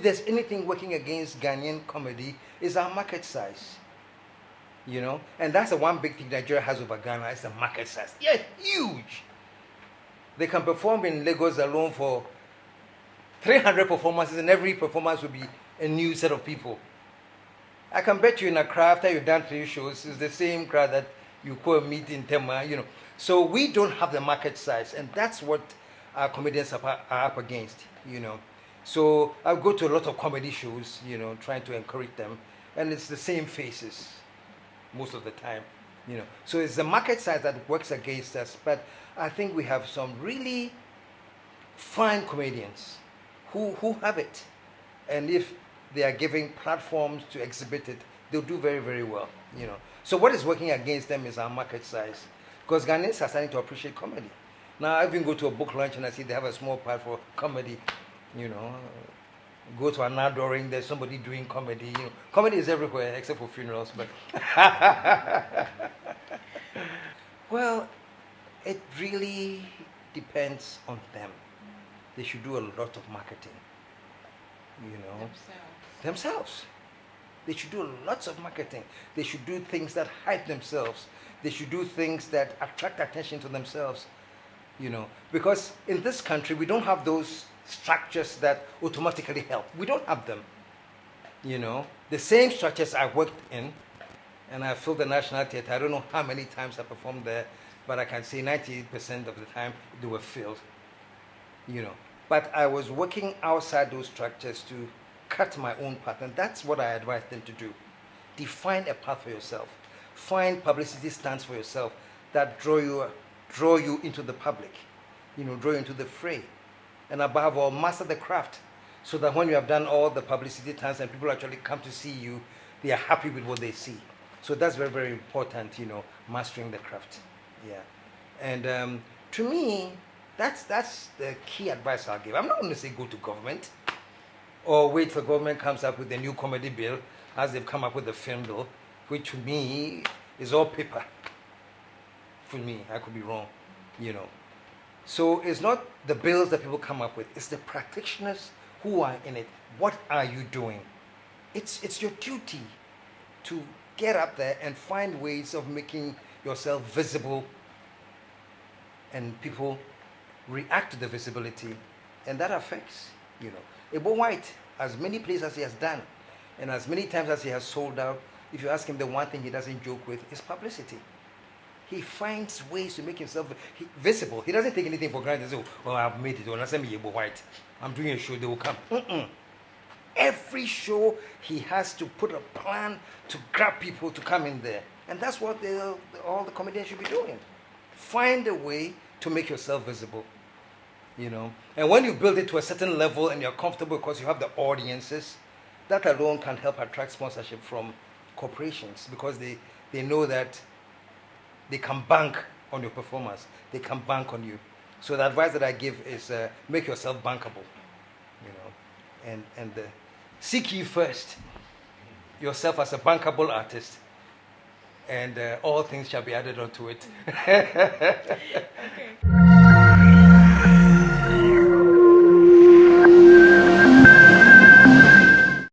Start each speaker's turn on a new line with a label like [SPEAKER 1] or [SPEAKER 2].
[SPEAKER 1] if there's anything working against Ghanaian comedy, is our market size. And that's the one big thing Nigeria has over Ghana, is the market size. Yeah, huge. They can perform in Lagos alone for 300 performances, and every performance will be a new set of people. I can bet you in Accra, after you've done 3 shows, it's the same crowd that you go meet in Tema, So we don't have the market size, and that's what our comedians are up against, So I go to a lot of comedy shows, trying to encourage them, and it's the same faces most of the time, So it's the market size that works against us, but I think we have some really fine comedians who have it, and if they are giving platforms to exhibit it, they'll do very, very well, So what is working against them is our market size, because Ghanaians are starting to appreciate comedy. Now I even go to a book launch and I see they have a small part for comedy, Go to an outdooring, there's somebody doing comedy. Comedy is everywhere except for funerals, but well, it really depends on them. They should do a lot of marketing, themselves. They should do lots of marketing. They should do things that hype themselves. They should do things that attract attention to themselves, because in this country we don't have those structures that automatically help. We don't have them. The same structures I worked in, and I filled the National Theatre. I don't know how many times I performed there, but I can say 98% of the time they were filled. But I was working outside those structures to cut my own path, and that's what I advise them to do. Define a path for yourself. Find publicity stunts for yourself that draw you into the public, draw you into the fray. And above all, master the craft, so that when you have done all the publicity stunts and people actually come to see you, they are happy with what they see. So that's very, very important, mastering the craft. Yeah. And to me, that's the key advice I'll give. I'm not going to say go to government or wait till government comes up with a new comedy bill, as they've come up with the film bill, which to me is all paper. For me, I could be wrong, So it's not the bills that people come up with, it's the practitioners who are in it. What are you doing? It's your duty to get up there and find ways of making yourself visible, and people react to the visibility, and that affects, Ebo White, as many plays as he has done, and as many times as he has sold out, if you ask him, the one thing he doesn't joke with is publicity. He finds ways to make himself visible. He doesn't take anything for granted. So, I've made it. When I say me Ebo White, I'm doing a show, they will come. Every show, he has to put a plan to grab people to come in there. And that's what all the comedians should be doing. Find a way to make yourself visible. And when you build it to a certain level and you're comfortable because you have the audiences, that alone can help attract sponsorship from corporations, because they know that they can bank on your performance. They can bank on you. So the advice that I give is make yourself bankable, and seek ye first yourself as a bankable artist, and all things shall be added onto it.
[SPEAKER 2] Okay.